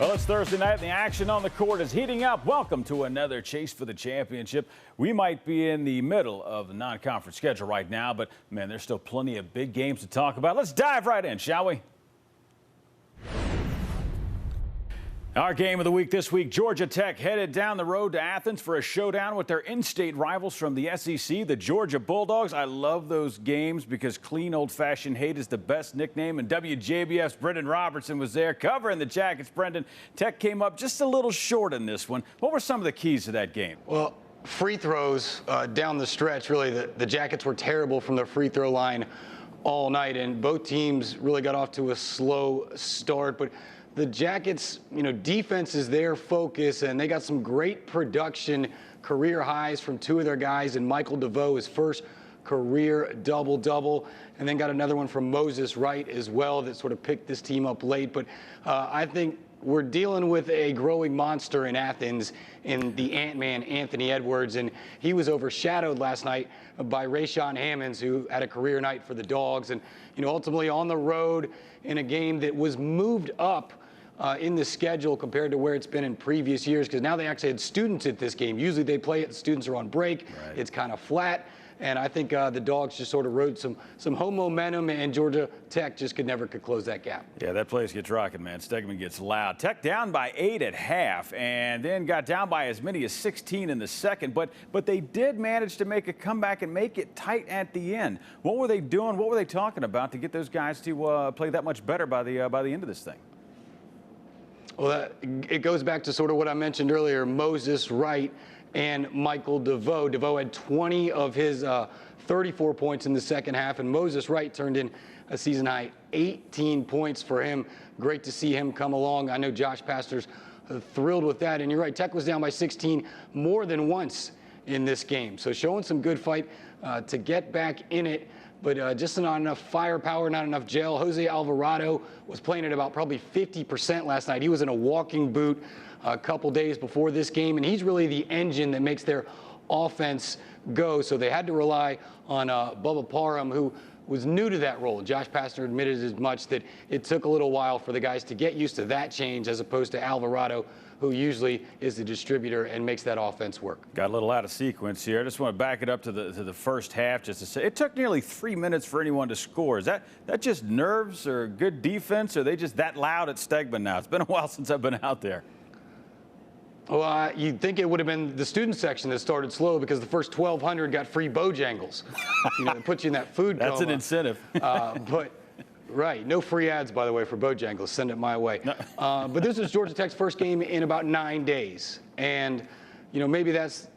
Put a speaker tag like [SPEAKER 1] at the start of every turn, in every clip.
[SPEAKER 1] Well, it's Thursday night, and the action on the court is heating up. Welcome to another chase for the championship. We might be in the middle of the non-conference schedule right now, but, man, there's still plenty of big games to talk about. Let's dive right in, shall we? Our game of the week this week, Georgia Tech headed down the road to Athens for a showdown with their in-state rivals from the SEC, the Georgia Bulldogs. I love those games because clean old-fashioned hate is the best nickname, and WJBF's Brendan Robertson was there covering the Jackets. Brendan, Tech came up just a little short in this one. What were some of the keys to that game?
[SPEAKER 2] Well, free throws down the stretch, really, the Jackets were terrible from the free throw line all night, and both teams really got off to a slow start. But the Jackets, defense is their focus, and they got some great production, career highs from two of their guys, and Michael DeVoe, his first career double-double, and then got another one from Moses Wright as well that sort of picked this team up late. But I think we're dealing with a growing monster in Athens in the Ant-Man, Anthony Edwards, and he was overshadowed last night by Rayshawn Hammonds, who had a career night for the Dogs, and ultimately on the road in a game that was moved up in the schedule compared to where it's been in previous years, because now they actually had students at this game. Usually they play it, the students are on break. Right. It's kind of flat. And I think the Dogs just sort of rode some home momentum, and Georgia Tech just could close that gap.
[SPEAKER 1] Yeah, that place gets rocking, man. Stegman gets loud. Tech down by 8 at half, and then got down by as many as 16 in the second. But they did manage to make a comeback and make it tight at the end. What were they doing? What were they talking about to get those guys to play that much better by the end of this thing?
[SPEAKER 2] Well, it goes back to sort of what I mentioned earlier, Moses Wright and Michael DeVoe. DeVoe had 20 of his 34 points in the second half, and Moses Wright turned in a season-high 18 points for him. Great to see him come along. I know Josh Pastner's thrilled with that, and you're right, Tech was down by 16 more than once in this game. So showing some good fight to get back in it, but just not enough firepower, not enough gel. Jose Alvarado was playing at about probably 50% last night. He was in a walking boot a couple days before this game, and he's really the engine that makes their offense go. So they had to rely on Bubba Parham, who was new to that role. Josh Pastner admitted as much, that it took a little while for the guys to get used to that change, as opposed to Alvarado, who usually is the distributor and makes that offense work.
[SPEAKER 1] Got a little out of sequence here. I just want to back it up to the first half just to say it took nearly 3 minutes for anyone to score. Is that just nerves or good defense, or are they just that loud at Stegman now? It's been a while since I've been out there.
[SPEAKER 2] Well, you'd think it would have been the student section that started slow, because the first 1,200 got free Bojangles. It puts you in that food coma.
[SPEAKER 1] That's an incentive.
[SPEAKER 2] Right. No free ads, by the way, for Bojangles. Send it my way. No. But this is Georgia Tech's first game in about 9 days. And, maybe that's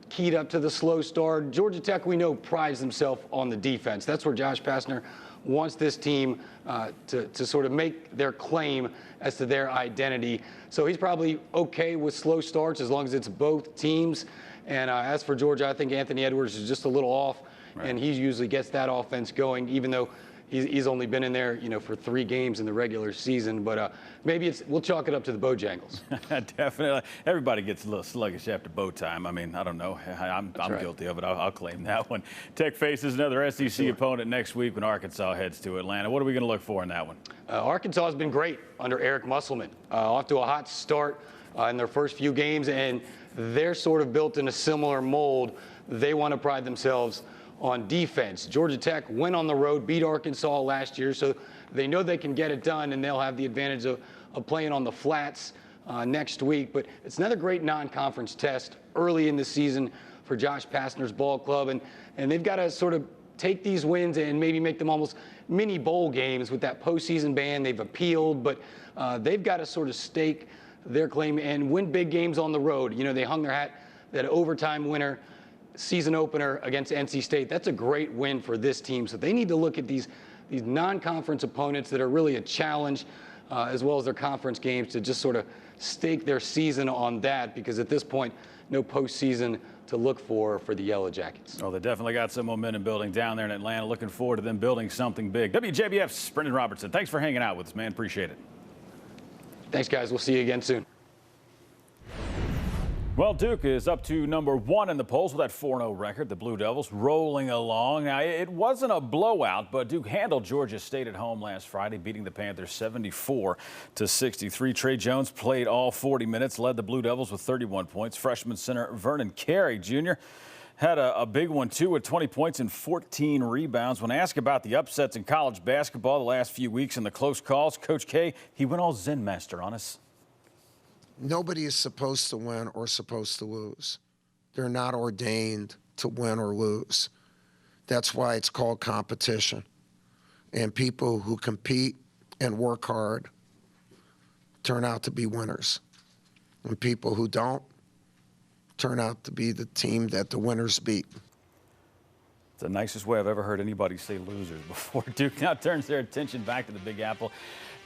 [SPEAKER 2] keyed up to the slow start. Georgia Tech, we know, prides themselves on the defense. That's where Josh Pastner wants this team to sort of make their claim as to their identity. So he's probably okay with slow starts as long as it's both teams. And as for Georgia, I think Anthony Edwards is just a little off, right, and he usually gets that offense going, even though he's only been in there, for 3 games in the regular season. But maybe we'll chalk it up to the Bojangles.
[SPEAKER 1] Definitely. Everybody gets a little sluggish after bow time. I mean, I don't know. I'm right, guilty of it. I'll claim that one. Tech faces another SEC opponent next week when Arkansas heads to Atlanta. What are we going to look for in that one?
[SPEAKER 2] Arkansas has been great under Eric Musselman. Off to a hot start in their first few games, and they're sort of built in a similar mold. They want to pride themselves on defense. Georgia Tech went on the road, beat Arkansas last year, so they know they can get it done, and they'll have the advantage of playing on the flats next week. But it's another great non-conference test early in the season for Josh Pastner's ball club, and they've got to sort of take these wins and maybe make them almost mini bowl games with that postseason ban. They've appealed, but they've got to sort of stake their claim and win big games on the road. They hung their hat, that overtime winner, season opener against NC State. That's a great win for this team. So they need to look at these non-conference opponents that are really a challenge, as well as their conference games, to just sort of stake their season on that, because at this point, no postseason to look for the Yellow Jackets.
[SPEAKER 1] Oh, they definitely got some momentum building down there in Atlanta. Looking forward to them building something big. WJBF's Brendan Robertson, thanks for hanging out with us, man. Appreciate it.
[SPEAKER 2] Thanks, guys. We'll see you again soon.
[SPEAKER 1] Well, Duke is up to #1 in the polls with that 4-0 record. The Blue Devils rolling along. Now, it wasn't a blowout, but Duke handled Georgia State at home last Friday, beating the Panthers 74-63. Trey Jones played all 40 minutes, led the Blue Devils with 31 points. Freshman center Vernon Carey Jr. had a big one, too, with 20 points and 14 rebounds. When asked about the upsets in college basketball the last few weeks and the close calls, Coach K, he went all Zen master on us.
[SPEAKER 3] Nobody is supposed to win or supposed to lose. They're not ordained to win or lose. That's why it's called competition. And people who compete and work hard turn out to be winners. And people who don't turn out to be the team that the winners beat.
[SPEAKER 1] It's the nicest way I've ever heard anybody say losers before. Duke now turns their attention back to the Big Apple.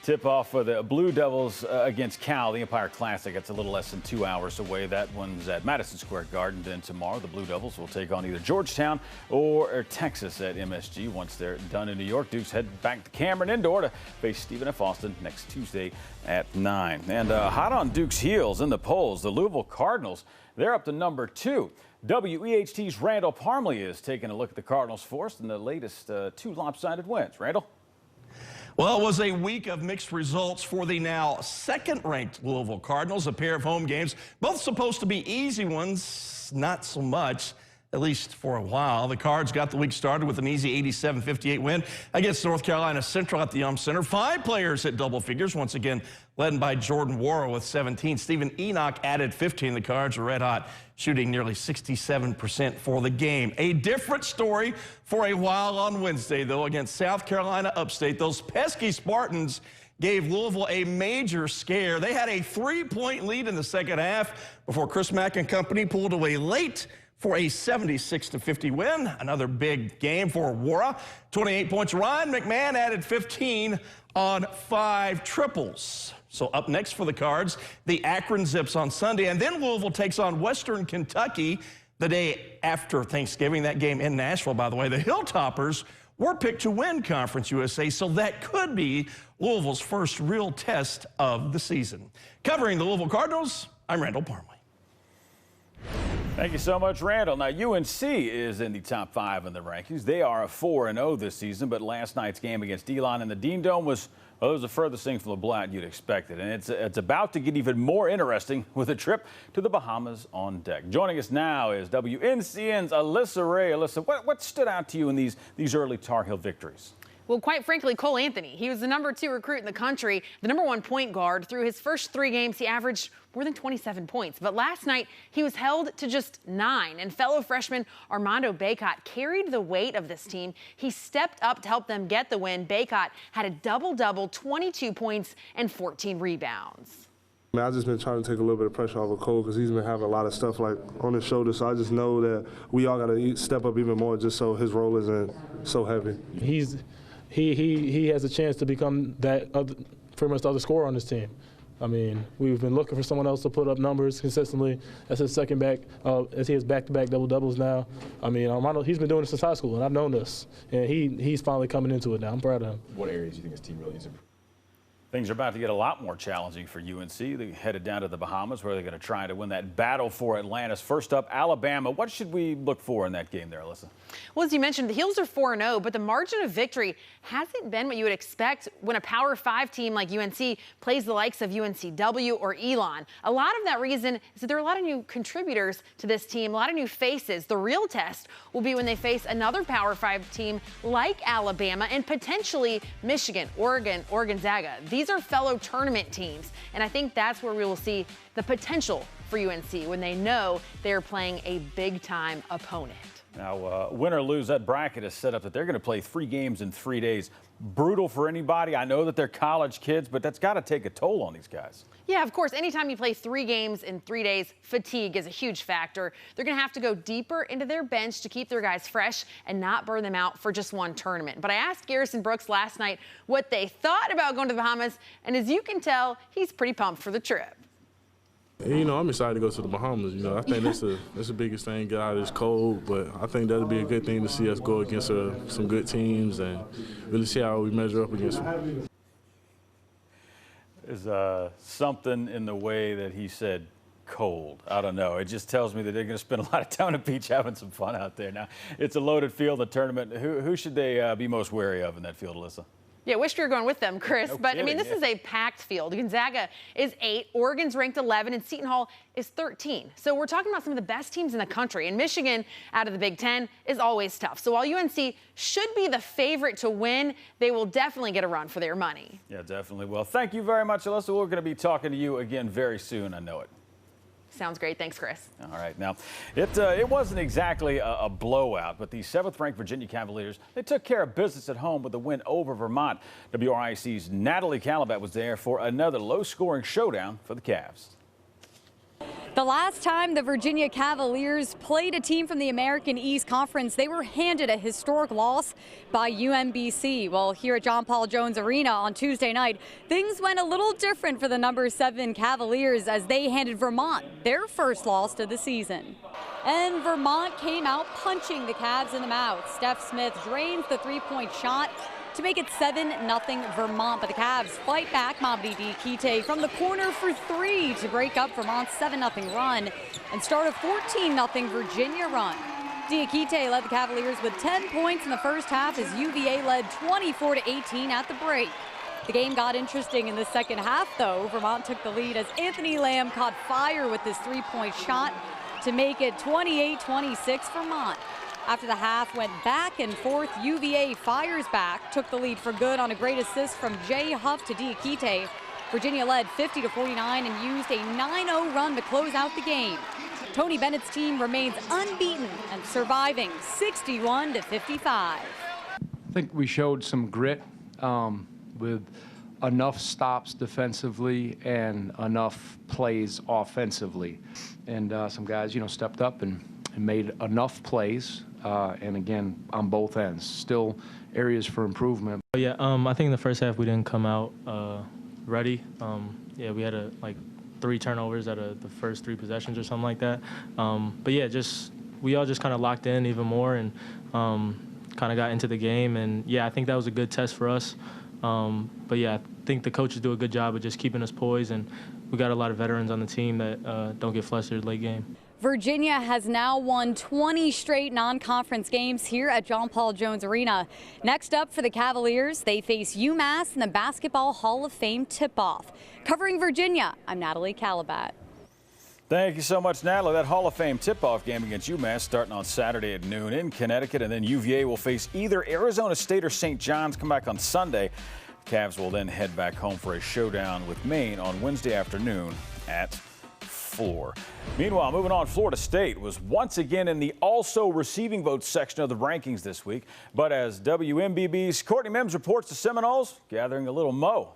[SPEAKER 1] Tip-off for the Blue Devils against Cal, the Empire Classic. It's a little less than 2 hours away. That one's at Madison Square Garden. Then tomorrow, the Blue Devils will take on either Georgetown or Texas at MSG. Once they're done in New York, Dukes head back to Cameron Indoor to face Stephen F. Austin next Tuesday at 9. And hot on Duke's heels in the polls, the Louisville Cardinals, they're up to #2. WEHT's Randall Parmley is taking a look at the Cardinals' force in the latest 2 lopsided wins. Randall?
[SPEAKER 4] Well, it was a week of mixed results for the now second-ranked Louisville Cardinals. A pair of home games, both supposed to be easy ones, not so much, at least for a while. The Cards got the week started with an easy 87-58 win against North Carolina Central at the Yum Center. 5 players hit double figures, once again led by Jordan Worrell with 17. Stephen Enoch added 15. The Cards were red hot, shooting nearly 67% for the game. A different story for a while on Wednesday, though, against South Carolina Upstate. Those pesky Spartans gave Louisville a major scare. They had a 3-point lead in the second half before Chris Mack and company pulled away late for a 76-50 win. Another big game for Worrell. 28 points. Ryan McMahon added 15 on 5 triples. So up next for the Cards, the Akron Zips on Sunday, and then Louisville takes on Western Kentucky the day after Thanksgiving. That game in Nashville, by the way. The Hilltoppers were picked to win Conference USA, so that could be Louisville's first real test of the season. Covering the Louisville Cardinals, I'm Randall Parmley.
[SPEAKER 1] Thank you so much, Randall. Now, UNC is in the top 5 in the rankings. They are a 4-0 this season, but last night's game against Elon in the Dean Dome was, well, it was the furthest thing from the blowout you'd expected. And it's about to get even more interesting with a trip to the Bahamas on deck. Joining us now is WNCN's Alyssa Ray. Alyssa, what stood out to you in these early Tar Heel victories?
[SPEAKER 5] Well, quite frankly, Cole Anthony. He was the #2 recruit in the country, the #1 point guard. Through his first 3 games, he averaged more than 27 points. But last night, he was held to just 9. And fellow freshman Armando Bacot carried the weight of this team. He stepped up to help them get the win. Bacot had a double-double, 22 points and 14 rebounds.
[SPEAKER 6] I've just been trying to take a little bit of pressure off of Cole because he's been having a lot of stuff like on his shoulders. So I just know that we all got to step up even more just so his role isn't so heavy.
[SPEAKER 7] He has a chance to become that pretty much the other scorer on this team. I mean, we've been looking for someone else to put up numbers consistently. That's his second back, as he has back-to-back double-doubles now. I mean, Armando, he's been doing this since high school, and I've known this. And he's finally coming into it now. I'm proud of him.
[SPEAKER 8] What areas do you think his team really needs to improve?
[SPEAKER 1] Things are about to get a lot more challenging for UNC. They headed down to the Bahamas, where they're going to try to win that battle for Atlantis. First up, Alabama. What should we look for in that game there, Alyssa?
[SPEAKER 5] Well, as you mentioned, the Heels are 4-0, but the margin of victory hasn't been what you would expect when a Power 5 team like UNC plays the likes of UNCW or Elon. A lot of that reason is that there are a lot of new contributors to this team, a lot of new faces. The real test will be when they face another Power 5 team like Alabama and potentially Michigan, Oregon, or Gonzaga. These are fellow tournament teams, and I think that's where we will see the potential for UNC when they know they're playing a big-time opponent.
[SPEAKER 1] Now, win or lose, that bracket is set up that they're going to play 3 games in 3 days. Brutal for anybody. I know that they're college kids, but that's got to take a toll on these guys.
[SPEAKER 5] Yeah, of course. Anytime you play 3 games in 3 days, fatigue is a huge factor. They're going to have to go deeper into their bench to keep their guys fresh and not burn them out for just one tournament. But I asked Garrison Brooks last night what they thought about going to the Bahamas, and as you can tell, he's pretty pumped for the trip.
[SPEAKER 6] You know, I'm excited to go to the Bahamas. You know, I think that's the biggest thing, get out of this cold. But I think that'll be a good thing to see us go against some good teams and really see how we measure up against them.
[SPEAKER 1] There's something in the way that he said cold. I don't know. It just tells me that they're going to spend a lot of time on the beach having some fun out there. Now, it's a loaded field, the tournament. Who should they be most wary of in that field, Alyssa?
[SPEAKER 5] Yeah, wish we were going with them, Chris.
[SPEAKER 1] No
[SPEAKER 5] but,
[SPEAKER 1] kidding,
[SPEAKER 5] I mean, this is a packed field. Gonzaga is 8, Oregon's ranked 11, and Seton Hall is 13. So we're talking about some of the best teams in the country. And Michigan, out of the Big Ten, is always tough. So while UNC should be the favorite to win, they will definitely get a run for their money.
[SPEAKER 1] Yeah, definitely will. Thank you very much, Alyssa. We're going to be talking to you again very soon. I know it.
[SPEAKER 5] Sounds great. Thanks, Chris.
[SPEAKER 1] All right. Now, it wasn't exactly a blowout, but the 7th-ranked Virginia Cavaliers, they took care of business at home with a win over Vermont. WRIC's Natalie Calabat was there for another low-scoring showdown for the Cavs.
[SPEAKER 8] The last time the Virginia Cavaliers played a team from the American East Conference, they were handed a historic loss by UMBC. Well, here at John Paul Jones Arena on Tuesday night, things went a little different for the number 7 Cavaliers as they handed Vermont their first loss of the season. And Vermont came out punching the Cavs in the mouth. Steph Smith drains the three-point shot to make it 7-0 Vermont. But the Cavs fight back. Mamadi Diakite from the corner for 3 to break up Vermont's 7-0 run and start a 14-0 Virginia run. Diakite led the Cavaliers with 10 points in the first half as UVA led 24-18 at the break. The game got interesting in the second half, though. Vermont took the lead as Anthony Lamb caught fire with his three-point shot to make it 28-26 Vermont. After the half went back and forth, UVA fires back, took the lead for good on a great assist from Jay Huff to Diakite. Virginia led 50-49 and used a 9-0 run to close out the game. Tony Bennett's team remains unbeaten and surviving 61-55.
[SPEAKER 9] I think we showed some grit with enough stops defensively and enough plays offensively. And some guys, stepped up and made enough plays. And again, on both ends, still areas for improvement.
[SPEAKER 10] Yeah, I think in the first half we didn't come out ready. Yeah, we had 3 turnovers out of the first 3 possessions or something like that. But yeah, we all just kind of locked in even more and kind of got into the game. And yeah, I think that was a good test for us. But yeah, I think the coaches do a good job of just keeping us poised, and we got a lot of veterans on the team that don't get flustered late game.
[SPEAKER 8] Virginia has now won 20 straight non-conference games here at John Paul Jones Arena. Next up for the Cavaliers, they face UMass in the Basketball Hall of Fame tip-off. Covering Virginia, I'm Natalie Calabat.
[SPEAKER 1] Thank you so much, Natalie. That Hall of Fame tip-off game against UMass starting on Saturday at noon in Connecticut, and then UVA will face either Arizona State or St. John's. Come back on Sunday. Cavs will then head back home for a showdown with Maine on Wednesday afternoon at 4. Meanwhile, moving on, Florida State was once again in the also receiving votes section of the rankings this week. But as WMBB's Courtney Mims reports, the Seminoles gathering a little mo.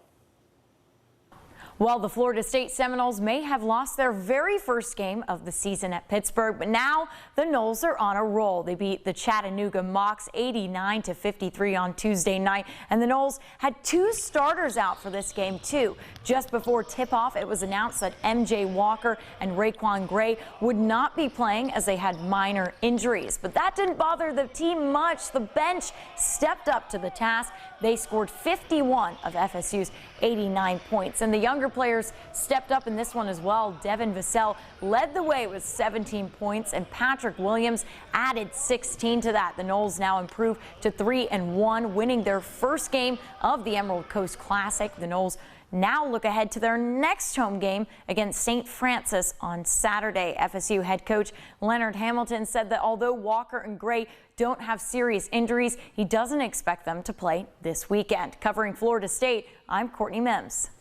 [SPEAKER 11] Well, the Florida State Seminoles may have lost their very first game of the season at Pittsburgh, but now the Noles are on a roll. They beat the Chattanooga Mocs 89-53 on Tuesday night, and the Noles had 2 starters out for this game too. Just before tip-off, it was announced that MJ Walker and Raekwon Gray would not be playing as they had minor injuries, but that didn't bother the team much. The bench stepped up to the task. They scored 51 of FSU's 89 points, and the younger players stepped up in this one as well. Devin Vassell led the way with 17 points, and Patrick Williams added 16 to that. The Noles now improve to 3-1, winning their first game of the Emerald Coast Classic. The Noles now look ahead to their next home game against St. Francis on Saturday. FSU head coach Leonard Hamilton said that although Walker and Gray don't have serious injuries, he doesn't expect them to play this weekend. Covering Florida State, I'm Courtney Mims.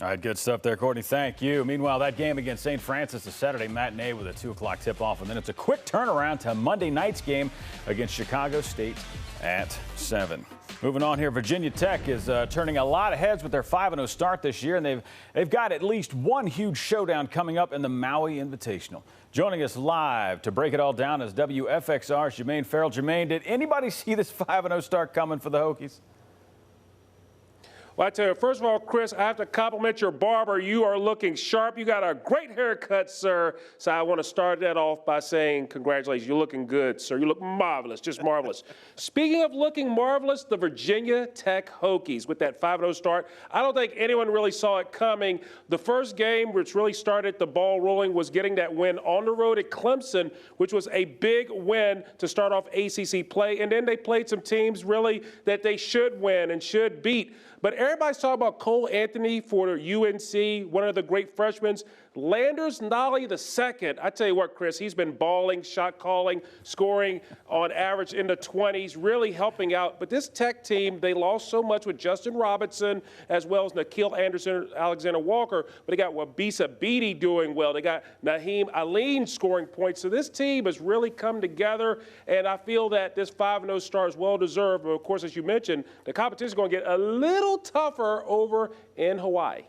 [SPEAKER 1] All right, good stuff there, Courtney. Thank you. Meanwhile, that game against St. Francis is Saturday matinee with a 2 o'clock tip-off, and then it's a quick turnaround to Monday night's game against Chicago State at 7. Moving on here, Virginia Tech is turning a lot of heads with their 5-0 start this year, and they've got at least one huge showdown coming up in the Maui Invitational. Joining us live to break it all down is WFXR's Jermaine Farrell. Jermaine, did anybody see this 5-0 start coming for the Hokies?
[SPEAKER 12] Well, I tell you, first of all, Chris, I have to compliment your barber. You are looking sharp. You got a great haircut, sir. So I want to start that off by saying congratulations. You're looking good, sir. You look marvelous, just marvelous. Speaking of looking marvelous, the Virginia Tech Hokies with that 5-0 start. I don't think anyone really saw it coming. The first game, which really started the ball rolling, was getting that win on the road at Clemson, which was a big win to start off ACC play. And then they played some teams really that they should win and should beat. But everybody's talking about Cole Anthony for UNC, one of the great freshmen. Landers Nolly II. I tell you what, Chris, he's been balling, shot calling, scoring on average in the 20s, really helping out. But this Tech team, they lost so much with Justin Robinson as well as Nikhil Anderson, Alexander Walker. But they got Wabisa Beatty doing well. They got Naheem Aline scoring points. So this team has really come together. And I feel that this 5-0 start is well-deserved. But, of course, as you mentioned, the competition is going to get a little tougher over in Hawaii.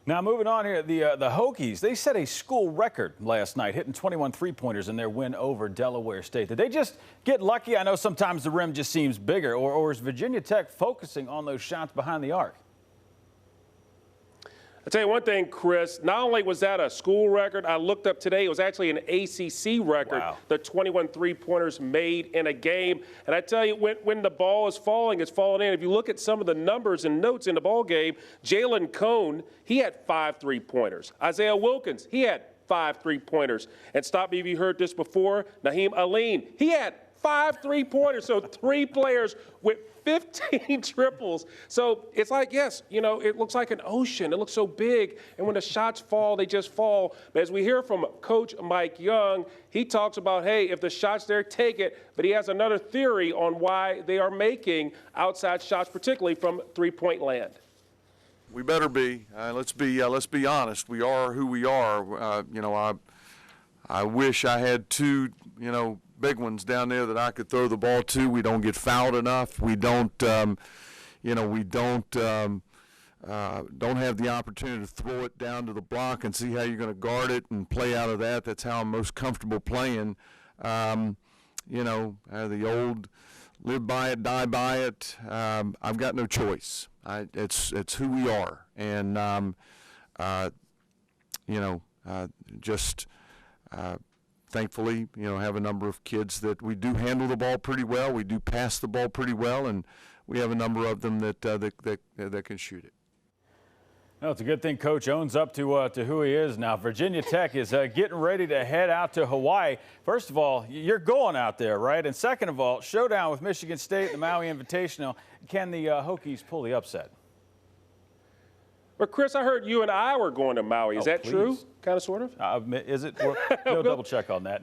[SPEAKER 1] Now, moving on here, the Hokies, they set a school record last night, hitting 21 three-pointers in their win over Delaware State. Did they just get lucky? I know sometimes the rim just seems bigger, or is Virginia Tech focusing on those shots behind the arc?
[SPEAKER 12] I'll tell you one thing, Chris, not only was that a school record, I looked up today, it was actually an ACC record, the 21 three-pointers made in a game. And I tell you, when the ball is falling, it's falling in. If you look at some of the numbers and notes in the ball game, Jalen Cone, he had 5 three-pointers. Isaiah Wilkins, he had 5 three-pointers. And stop me if you heard this before, Naheem Aline, he had 5 three-pointers. So 3 players with 15 triples. So it's like, yes, you know, it looks like an ocean. It looks so big. And when the shots fall, they just fall. But as we hear from Coach Mike Young, he talks about, hey, if the shot's there, take it. But he has another theory on why they are making outside shots, particularly from three-point land.
[SPEAKER 13] We better be. Let's be honest. We are who we are. You know, I wish I had 2, you know, big ones down there that I could throw the ball to. We don't get fouled enough. We don't, you know, we don't have the opportunity to throw it down to the block and see how you're going to guard it and play out of that. That's how I'm most comfortable playing. You know, the old live by it, die by it. I've got no choice. It's who we are, and you know, just. Thankfully, you know, have a number of kids that we do handle the ball pretty well. We do pass the ball pretty well, and we have a number of them that can shoot it.
[SPEAKER 1] No, it's a good thing Coach owns up to who he is now. Virginia Tech is getting ready to head out to Hawaii. First of all, you're going out there, right? And second of all, showdown with Michigan State, the Maui Invitational. Can the Hokies pull the upset?
[SPEAKER 12] But, Chris, I heard you and I were going to Maui. Is that true? Kind of, sort of?
[SPEAKER 1] Is it? We'll double check on that.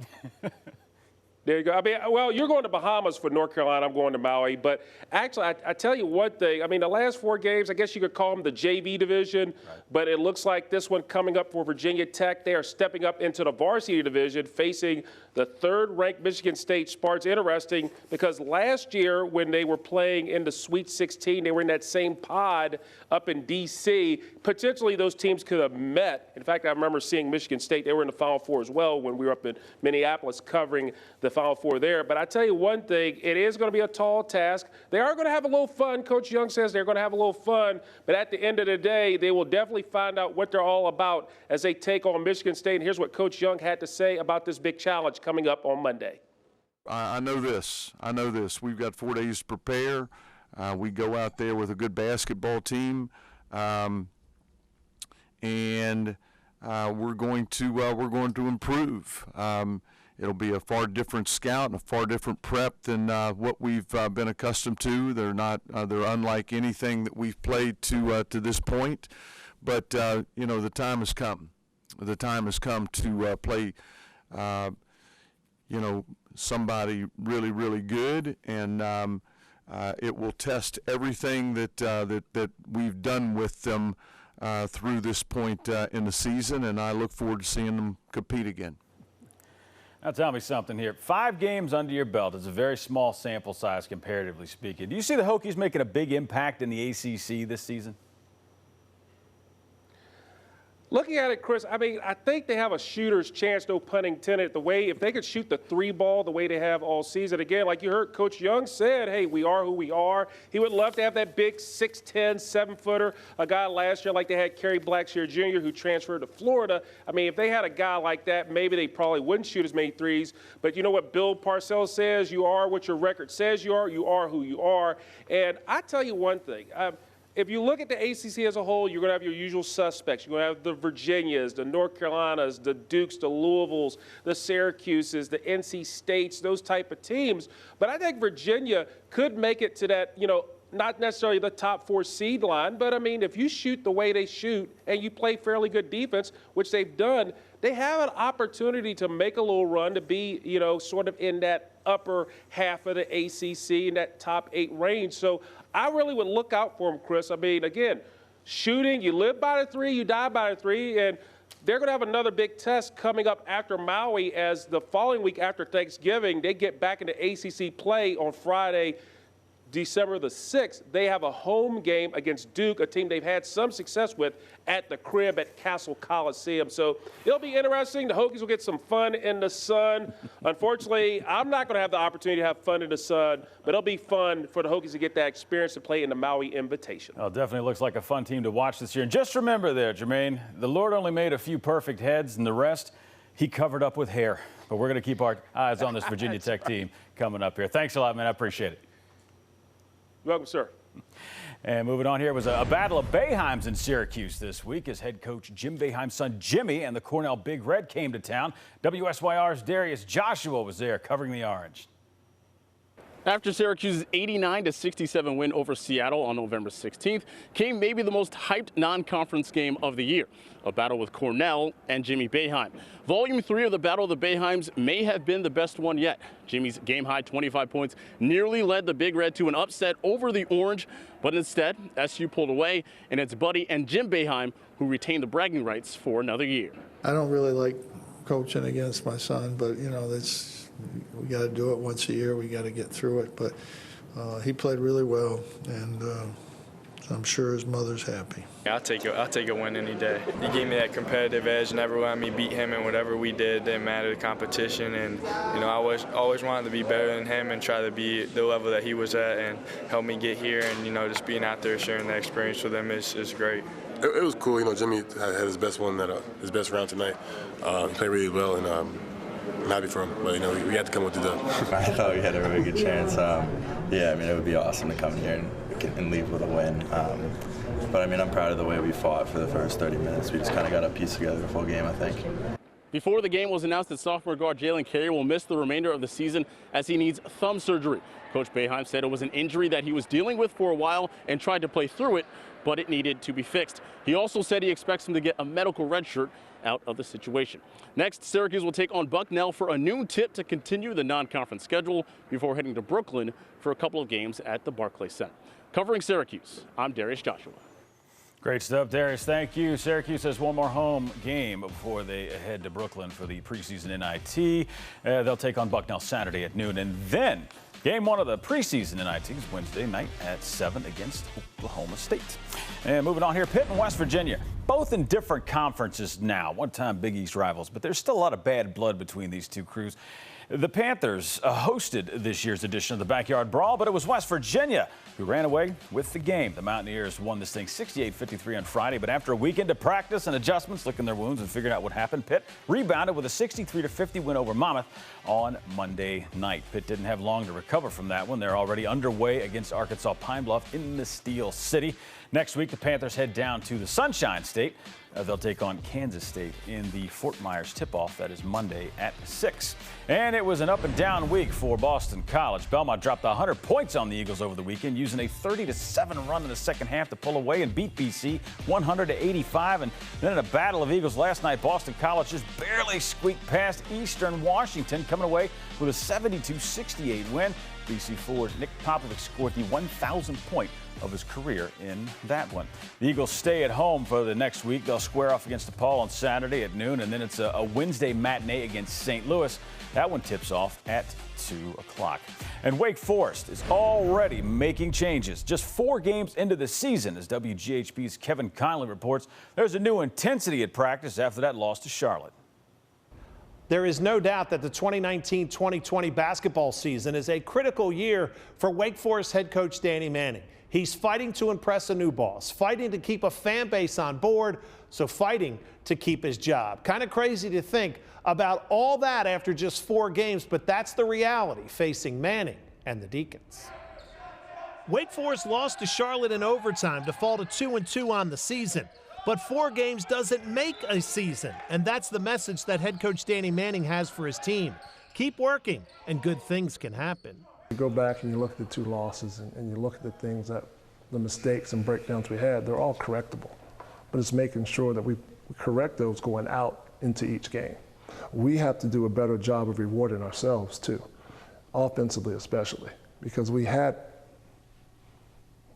[SPEAKER 12] There you go. I mean, well, you're going to Bahamas for North Carolina. I'm going to Maui. But actually, I tell you one thing. I mean, the last 4 games, I guess you could call them the JV division. Right. But it looks like this one coming up for Virginia Tech. They are stepping up into the varsity division, facing the 3rd-ranked Michigan State Spartans. Interesting because last year when they were playing in the Sweet 16, they were in that same pod up in D.C. Potentially those teams could have met. In fact, I remember seeing Michigan State. They were in the Final Four as well when we were up in Minneapolis covering the Final Four there. But I tell you one thing, it is going to be a tall task. They are going to have a little fun. Coach Young says they're going to have a little fun. But at the end of the day, they will definitely find out what they're all about as they take on Michigan State. And here's what Coach Young had to say about this big challenge coming up on Monday.
[SPEAKER 13] I know this. We've got 4 days to prepare. We go out there with a good basketball team. And we're going to improve. It'll be a far different scout and a far different prep than what we've been accustomed to. They're unlike anything that we've played to this point. But you know, the time has come. The time has come to play. You know, somebody really, really good, and it will test everything that we've done with them through this point in the season, and I look forward to seeing them compete again.
[SPEAKER 1] Now tell me something here. 5 games under your belt is a very small sample size comparatively speaking. Do you see the Hokies making a big impact in the ACC this season?
[SPEAKER 12] Looking at it, Chris, I mean, I think they have a shooter's chance, no pun intended, the way if they could shoot the 3-ball the way they have all season. Again, like you heard Coach Young said, hey, we are who we are. He would love to have that big 6'10", 7-footer, a guy last year like they had Kerry Blackshear Jr. who transferred to Florida. I mean, if they had a guy like that, maybe they probably wouldn't shoot as many threes. But you know what Bill Parcells says? You are what your record says you are who you are. And I tell you one thing. If you look at the ACC as a whole, you're going to have your usual suspects. You're going to have the Virginias, the North Carolinas, the Dukes, the Louisvilles, the Syracuses, the NC States, those type of teams. But I think Virginia could make it to that, you know, not necessarily the top 4 seed line, but I mean, if you shoot the way they shoot and you play fairly good defense, which they've done, they have an opportunity to make a little run to be, you know, sort of in that upper half of the ACC, in that top 8 range. So I really would look out for them, Chris. I mean, again, shooting, you live by the 3, you die by the 3, and they're going to have another big test coming up after Maui as the following week after Thanksgiving, they get back into ACC play on Friday, December the 6th. They have a home game against Duke, a team they've had some success with at the crib at Castle Coliseum. So it'll be interesting. The Hokies will get some fun in the sun. Unfortunately, I'm not going to have the opportunity to have fun in the sun, but it'll be fun for the Hokies to get that experience to play in the Maui Invitation.
[SPEAKER 1] Well, it definitely looks like a fun team to watch this year. And just remember there, Jermaine, the Lord only made a few perfect heads, and the rest he covered up with hair. But we're going to keep our eyes on this Virginia Tech team coming up here. Thanks a lot, man. I appreciate it.
[SPEAKER 12] You're welcome, sir.
[SPEAKER 1] And moving on, here was a battle of Boeheims in Syracuse this week as head coach Jim Boeheim's son Jimmy and the Cornell Big Red came to town. WSYR's Darius Joshua was there covering the Orange.
[SPEAKER 14] After Syracuse's 89-67 win over Seattle on November 16th came maybe the most hyped non-conference game of the year, a battle with Cornell and Jimmy Boeheim. Volume 3 of the Battle of the Boeheims may have been the best one yet. Jimmy's game-high 25 points nearly led the Big Red to an upset over the Orange, but instead, SU pulled away, and it's Buddy and Jim Boeheim who retained the bragging rights for another year.
[SPEAKER 15] I don't really like coaching against my son, but, you know, we got to do it once a year. We got to get through it. But he played really well, and I'm sure his mother's happy.
[SPEAKER 16] I'll take a win any day. He gave me that competitive edge, never let me beat him in whatever we did. Didn't matter the competition, and you know I always wanted to be better than him and try to be the level that he was at, and help me get here. And you know, just being out there sharing the experience with him is great.
[SPEAKER 17] It was cool. You know, Jimmy had his best his best round tonight. He played really well, and I'm happy for him. But you know, we had to come with the dub.
[SPEAKER 18] I thought we had a really good chance. Yeah, I mean, it would be awesome to come here and leave with a win. But I mean, I'm proud of the way we fought for the first 30 minutes. We just kind of got a piece together the full game, I think.
[SPEAKER 14] Before the game was announced that sophomore guard Jalen Carey will miss the remainder of the season as he needs thumb surgery. Coach Boeheim said it was an injury that he was dealing with for a while and tried to play through it, but it needed to be fixed. He also said he expects him to get a medical red shirt out of the situation. Next, Syracuse will take on Bucknell for a noon tip to continue the non-conference schedule before heading to Brooklyn for a couple of games at the Barclays Center. Covering Syracuse, I'm Darius Joshua.
[SPEAKER 1] Great stuff, Darius. Thank you. Syracuse has one more home game before they head to Brooklyn for the preseason NIT. They'll take on Bucknell Saturday at noon. And then game 1 of the preseason NIT is Wednesday night at 7 against Oklahoma State. And moving on here, Pitt and West Virginia, both in different conferences now, one-time Big East rivals, but there's still a lot of bad blood between these two crews. The Panthers hosted this year's edition of the Backyard Brawl, but it was West Virginia who ran away with the game. The Mountaineers won this thing 68-53 on Friday, but after a weekend of practice and adjustments, licking their wounds and figuring out what happened, Pitt rebounded with a 63-50 win over Monmouth on Monday night. Pitt didn't have long to recover from that one. They're already underway against Arkansas Pine Bluff in the Steel City. Next week, the Panthers head down to the Sunshine State. They'll take on Kansas State in the Fort Myers tip-off. That is Monday at 6. And it was an up-and-down week for Boston College. Belmont dropped 100 points on the Eagles over the weekend, using a 30-7 run in the second half to pull away and beat BC 100-85. And then in a battle of Eagles last night, Boston College just barely squeaked past Eastern Washington, coming away with a 72-68 win. BC forward Nick Popovic scored the 1,000th point of his career in that one. The Eagles stay at home for the next week. They'll square off against DePaul on Saturday at noon, and then it's a Wednesday matinee against St. Louis. That one tips off at 2 o'clock. And Wake Forest is already making changes. Just 4 games into the season, as WGHB's Kevin Conley reports, there's a new intensity at practice after that loss to Charlotte.
[SPEAKER 19] There is no doubt that the 2019-2020 basketball season is a critical year for Wake Forest head coach Danny Manning. He's fighting to impress a new boss, fighting to keep a fan base on board, so fighting to keep his job. Kind of crazy to think about all that after just 4 games, but that's the reality facing Manning and the Deacons. Wake Forest lost to Charlotte in overtime to fall to 2-2 on the season. But 4 games doesn't make a season, and that's the message that head coach Danny Manning has for his team. Keep working, and good things can happen.
[SPEAKER 20] You go back and you look at the 2 losses, and you look at the things that the mistakes and breakdowns we had, they're all correctable. But it's making sure that we correct those going out into each game. We have to do a better job of rewarding ourselves, too, offensively especially, because we had,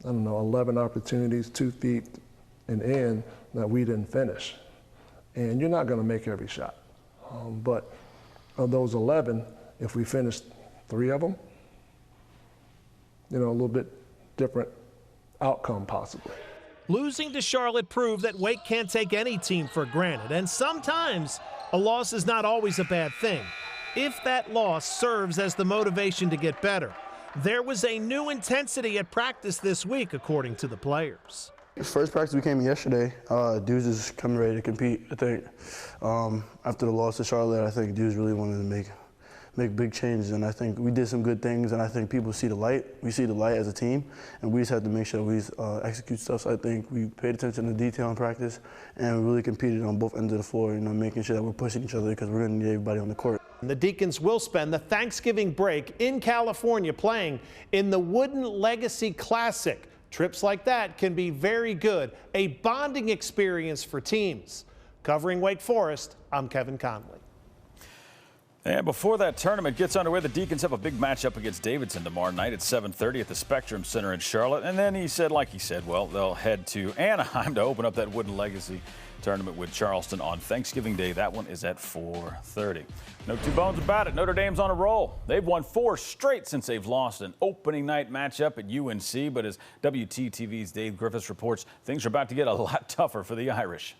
[SPEAKER 20] 11 opportunities, 2 feet, and in that we didn't finish. And you're not going to make every shot. But of those 11, if we finished 3 of them, a little bit different outcome possibly.
[SPEAKER 19] Losing to Charlotte proved that Wake can't take any team for granted, and sometimes a loss is not always a bad thing, if that loss serves as the motivation to get better. There was a new intensity at practice this week, according to the players.
[SPEAKER 21] First practice we came in yesterday, dudes is coming ready to compete. I think after the loss to Charlotte, I think dudes really wanted to make big changes, and I think we did some good things, and I think people see the light. We see the light as a team, and we just have to make sure we execute stuff. So I think we paid attention to detail in practice, and we really competed on both ends of the floor, making sure that we're pushing each other because we're going to need everybody on the court.
[SPEAKER 19] The Deacons will spend the Thanksgiving break in California playing in the Wooden Legacy Classic. Trips like that can be very good, a bonding experience for teams. Covering Wake Forest, I'm Kevin Conley.
[SPEAKER 1] And before that tournament gets underway, the Deacons have a big matchup against Davidson tomorrow night at 7:30 at the Spectrum Center in Charlotte. And then he said, well, they'll head to Anaheim to open up that Wooden Legacy tournament with Charleston on Thanksgiving Day. That one is at 4:30. No 2 bones about it. Notre Dame's on a roll. They've won 4 straight since they've lost an opening night matchup at UNC. But as WTTV's Dave Griffiths reports, things are about to get a lot tougher for the Irish.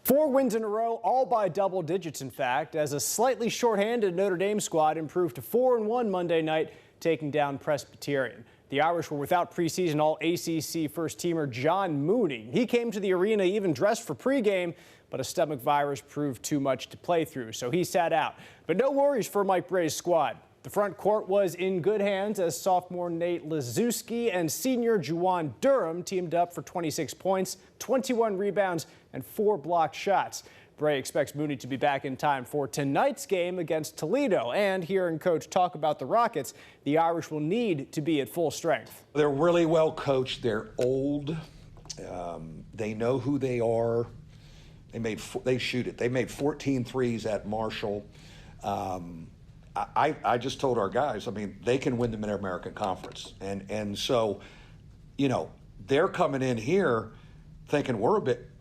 [SPEAKER 22] 4 wins in a row, all by double digits, in fact, as a slightly shorthanded Notre Dame squad improved to 4-1 Monday night, taking down Presbyterian. The Irish were without preseason All-ACC first-teamer John Mooney. He came to the arena even dressed for pregame, but a stomach virus proved too much to play through, so he sat out. But no worries for Mike Bray's squad. The front court was in good hands as sophomore Nate Liszewski and senior Juwan Durham teamed up for 26 points, 21 rebounds, and 4 blocked shots. Bray expects Mooney to be back in time for tonight's game against Toledo. And hearing Coach talk about the Rockets, the Irish will need to be at full strength.
[SPEAKER 23] They're really well coached. They're old. They know who they are. They shoot it. They made 14 threes at Marshall. I just told our guys, they can win the Mid-American Conference. And so, they're coming in here thinking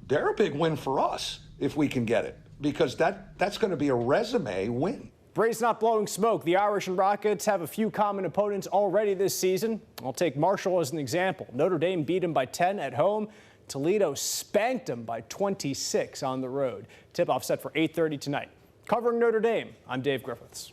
[SPEAKER 23] they're a big win for us if we can get it, because that's going to be a resume win.
[SPEAKER 22] Bray's not blowing smoke. The Irish and Rockets have a few common opponents already this season. I'll take Marshall as an example. Notre Dame beat them by 10 at home. Toledo spanked them by 26 on the road. Tip-off set for 8:30 tonight. Covering Notre Dame, I'm Dave Griffiths.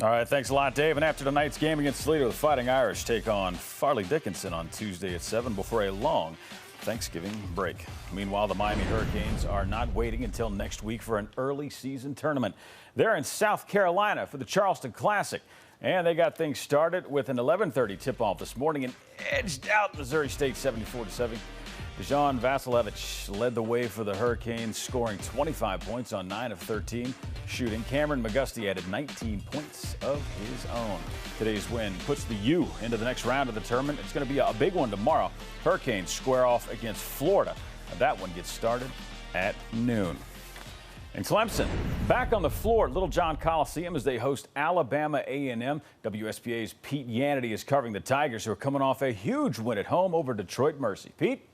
[SPEAKER 1] All right, thanks a lot, Dave. And after tonight's game against Toledo, the Fighting Irish take on Farley Dickinson on Tuesday at 7 before a long Thanksgiving break. Meanwhile, the Miami Hurricanes are not waiting until next week for an early season tournament. They're in South Carolina for the Charleston Classic. And they got things started with an 11:30 tip-off this morning and edged out Missouri State 74-7. Dejan Vasilevich led the way for the Hurricanes, scoring 25 points on 9 of 13 shooting. Cameron McGusty added 19 points of his own. Today's win puts the U into the next round of the tournament. It's going to be a big one tomorrow. Hurricanes square off against Florida. And that one gets started at noon. And Clemson back on the floor at Little John Coliseum as they host Alabama A&M. WSPA's Pete Yannity is covering the Tigers, who are coming off a huge win at home over Detroit Mercy. Pete?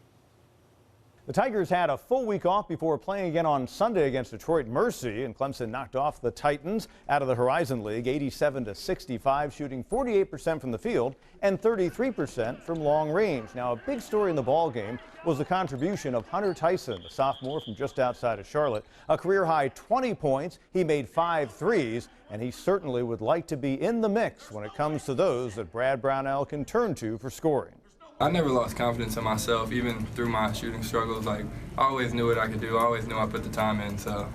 [SPEAKER 2] The Tigers had a full week off before playing again on Sunday against Detroit Mercy, and Clemson knocked off the Titans out of the Horizon League 87-65, shooting 48% from the field and 33% from long range. Now, a big story in the ball game was the contribution of Hunter Tyson, the sophomore from just outside of Charlotte. A career-high 20 points. He made 5 threes, and he certainly would like to be in the mix when it comes to those that Brad Brownell can turn to for scoring.
[SPEAKER 3] I never lost confidence in myself, even through my shooting struggles. Like, I always knew what I could do. I always knew I put the time in, so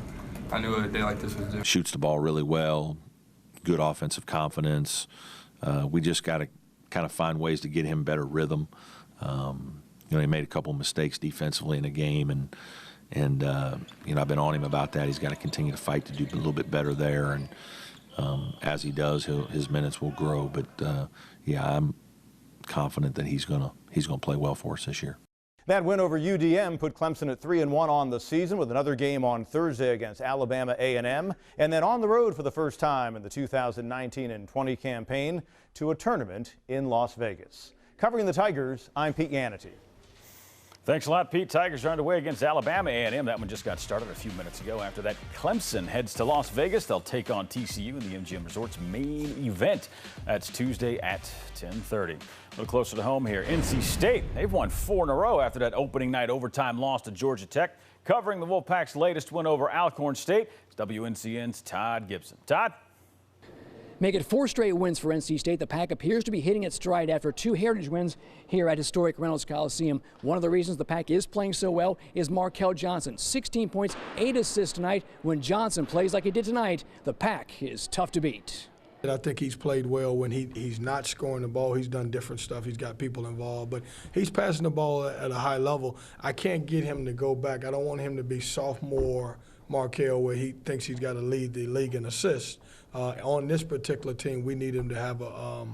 [SPEAKER 3] I knew what a day like this was due.
[SPEAKER 4] Shoots the ball really well, good offensive confidence. We just got to kind of find ways to get him better rhythm. He made a couple mistakes defensively in the game, and I've been on him about that. He's got to continue to fight to do a little bit better there, and as he does, his minutes will grow. But I'm confident that he's gonna play well for us this year.
[SPEAKER 2] That win over UDM put Clemson at 3-1 on the season, with another game on Thursday against Alabama A&M, and then on the road for the first time in the 2019 and 20 campaign to a tournament in Las Vegas. Covering the Tigers, I'm Pete Yannity.
[SPEAKER 1] Thanks a lot, Pete. Tigers are underway against Alabama A&M. That one just got started a few minutes ago. After that, Clemson heads to Las Vegas. They'll take on TCU in the MGM Resort's main event. That's Tuesday at 10:30. A little closer to home here, NC State. They've won 4 in a row after that opening night overtime loss to Georgia Tech. Covering the Wolfpack's latest win over Alcorn State, it's WNCN's Todd Gibson. Todd?
[SPEAKER 24] Make it 4 straight wins for NC State. The Pack appears to be hitting its stride after 2 heritage wins here at historic Reynolds Coliseum. One of the reasons the Pack is playing so well is Markel Johnson. 16 points, 8 assists tonight. When Johnson plays like he did tonight, the Pack is tough to beat.
[SPEAKER 25] I think he's played well when he's not scoring the ball. He's done different stuff. He's got people involved, but he's passing the ball at a high level. I can't get him to go back. I don't want him to be sophomore Markel where he thinks he's got to lead the league in assists. On this particular team, we need him to have a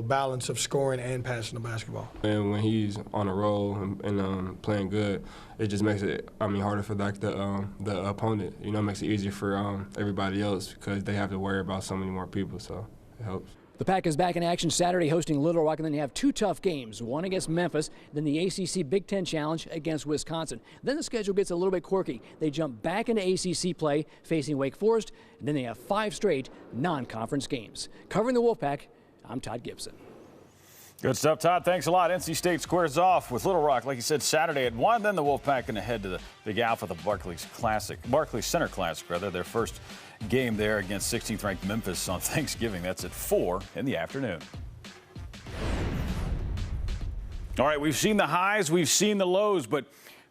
[SPEAKER 25] balance of scoring and passing the basketball.
[SPEAKER 3] And when he's on a roll and playing good, it just makes it harder for the opponent. It makes it easier for everybody else because they have to worry about so many more people. So it helps.
[SPEAKER 24] The Pack is back in action Saturday hosting Little Rock, and then you have 2 tough games, one against Memphis, then the ACC Big Ten Challenge against Wisconsin. Then the schedule gets a little bit quirky. They jump back into ACC play facing Wake Forest, and then they have 5 straight non-conference games. Covering the Wolfpack, I'm Todd Gibson.
[SPEAKER 1] Good stuff, Todd. Thanks a lot. NC State squares off with Little Rock, like you said, Saturday at 1. Then the Wolfpack going to head to the Big Alpha, the Barclays Center Classic, their first game there against 16th-ranked Memphis on Thanksgiving. That's at 4 in the afternoon. All right, we've seen the highs, we've seen the lows, but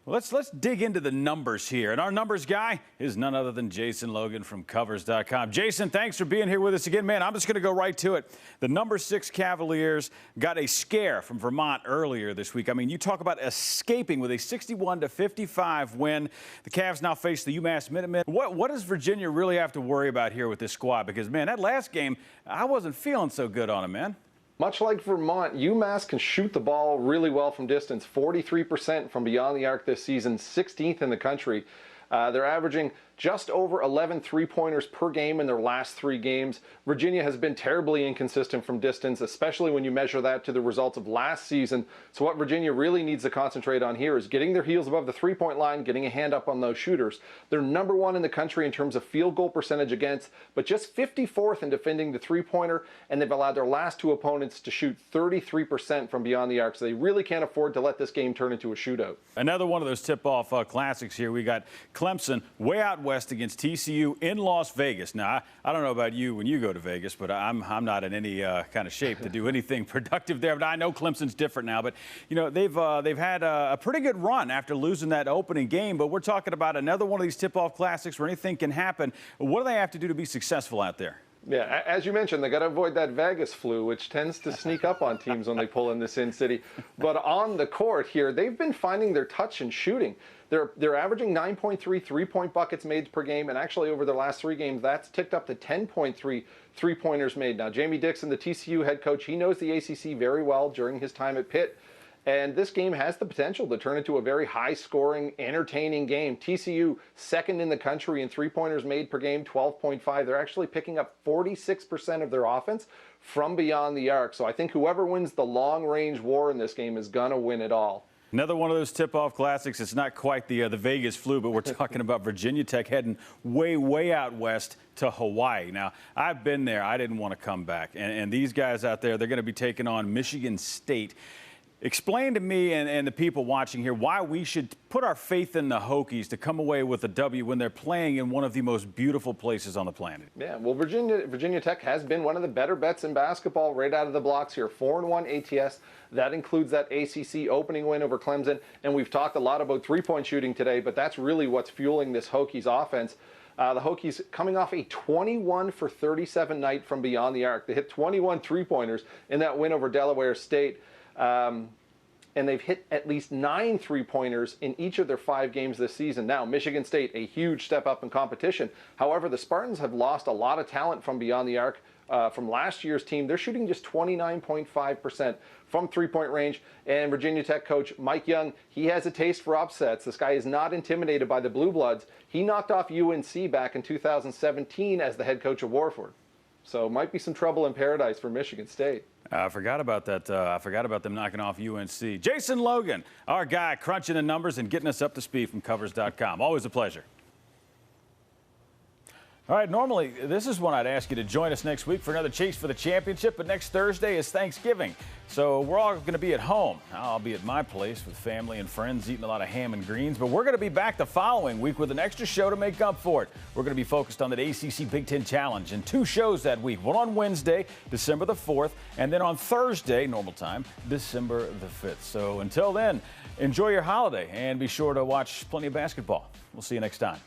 [SPEAKER 1] let's dig into the numbers here. And our numbers guy is none other than Jason Logan from Covers.com. Jason, thanks for being here with us again. Man, I'm just going to go right to it. The number 6 Cavaliers got a scare from Vermont earlier this week. You talk about escaping with a 61-55 win. The Cavs now face the UMass Minutemen. What does Virginia really have to worry about here with this squad? Because, man, that last game, I wasn't feeling so good on it, man.
[SPEAKER 26] Much like Vermont, UMass can shoot the ball really well from distance, 43% from beyond the arc this season, 16th in the country. They're averaging just over 11 three-pointers per game in their last 3 games. Virginia has been terribly inconsistent from distance, especially when you measure that to the results of last season. So what Virginia really needs to concentrate on here is getting their heels above the three-point line, getting a hand up on those shooters. They're number 1 in the country in terms of field goal percentage against, but just 54th in defending the three-pointer, and they've allowed their last 2 opponents to shoot 33% from beyond the arc. So they really can't afford to let this game turn into a shootout.
[SPEAKER 1] Another one of those tip-off classics here. We got Clemson way out west against TCU in Las Vegas. Now, I don't know about you when you go to Vegas, but I'm not in any kind of shape to do anything productive there. But I know Clemson's different now. But, they've had a pretty good run after losing that opening game. But we're talking about another one of these tip-off classics where anything can happen. What do they have to do to be successful out there?
[SPEAKER 26] Yeah, as you mentioned, they got to avoid that Vegas flu, which tends to sneak up on teams when they pull in the Sin City. But on the court here, they've been finding their touch and shooting. They're averaging 9.3 three-point buckets made per game, and actually over their last 3 games, that's ticked up to 10.3 three-pointers made. Now, Jamie Dixon, the TCU head coach, he knows the ACC very well during his time at Pitt. And this game has the potential to turn into a very high-scoring, entertaining game. TCU second in the country in three-pointers made per game, 12.5. They're actually picking up 46% of their offense from beyond the arc. So I think whoever wins the long-range war in this game is going to win it all.
[SPEAKER 1] Another one of those tip-off classics. It's not quite the Vegas flu, but we're talking about Virginia Tech heading way out west to Hawaii. Now, I've been there. I didn't want to come back. And these guys out there, they're going to be taking on Michigan State. Explain to me and the people watching here why we should put our faith in the Hokies to come away with a W when they're playing in one of the most beautiful places on the planet.
[SPEAKER 26] Yeah, well, Virginia Tech has been one of the better bets in basketball right out of the blocks here. 4-1 ATS. That includes that ACC opening win over Clemson. And we've talked a lot about three-point shooting today, but that's really what's fueling this Hokies offense. The Hokies coming off a 21 for 37 night from beyond the arc. They hit 21 three-pointers in that win over Delaware State. And they've hit at least 9 three-pointers in each of their 5 games this season. Now, Michigan State, a huge step up in competition. However, the Spartans have lost a lot of talent from beyond the arc. From last year's team, they're shooting just 29.5% from three-point range. And Virginia Tech coach Mike Young, he has a taste for upsets. This guy is not intimidated by the Blue Bloods. He knocked off UNC back in 2017 as the head coach of Warford. So might be some trouble in paradise for Michigan State.
[SPEAKER 1] I forgot about that. I forgot about them knocking off UNC. Jason Logan, our guy, crunching the numbers and getting us up to speed from Covers.com. Always a pleasure. All right, normally this is when I'd ask you to join us next week for another chase for the championship, but next Thursday is Thanksgiving. So we're all going to be at home. I'll be at my place with family and friends eating a lot of ham and greens, but we're going to be back the following week with an extra show to make up for it. We're going to be focused on that ACC Big Ten Challenge and 2 shows that week, one on Wednesday, December the 4th, and then on Thursday, normal time, December the 5th. So until then, enjoy your holiday and be sure to watch plenty of basketball. We'll see you next time.